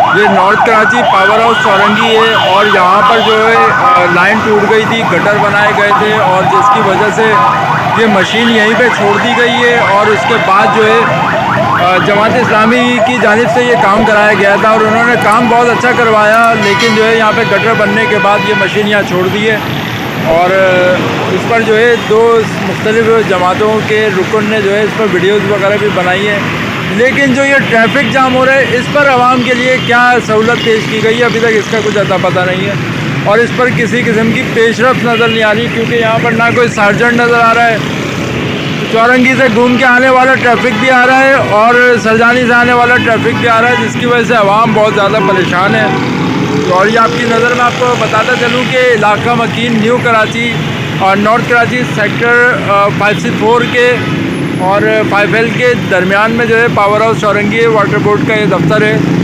ये north Karachi power house चौरंगी है और यहाँ पर जो है लाइन टूट गई थी, गटर बनाए गए थे और जिसकी वजह से ये मशीन यहीं पे छोड़ दी गई है। और उसके बाद जो है जमात इस्लामी की जानिब से ये काम कराया गया था और उन्होंने काम बहुत अच्छा करवाया, लेकिन जो है यहाँ पे गटर बनने के बाद ये मशीन यहाँ छोड़ दी है। और इस पर जो है दो मुख्तलिफ जमातों के रुकन ने जो है इस पर वीडियोज़ वगैरह भी बनाई है, लेकिन जो ये ट्रैफिक जाम हो रहा है इस पर आवाम के लिए क्या सहूलत पेश की गई है अभी तक इसका कुछ अता पता नहीं है। और इस पर किसी किस्म की पेशरफ नज़र नहीं आ रही, क्योंकि यहाँ पर ना कोई सार्जेंट नज़र आ रहा है। चौरंगी से घूम के आने वाला ट्रैफिक भी आ रहा है और सरजानी से आने वाला ट्रैफिक भी आ रहा है, जिसकी वजह से आवाम बहुत ज़्यादा परेशान है। और ये आपकी नज़र में आपको बताता चलूँ कि इलाका मकीन न्यू कराची और नॉर्थ कराची सेक्टर 5C4 के और 5L के दरमियान में जो है पावर हाउस चौरंगी वाटर बोर्ड का ये दफ्तर है।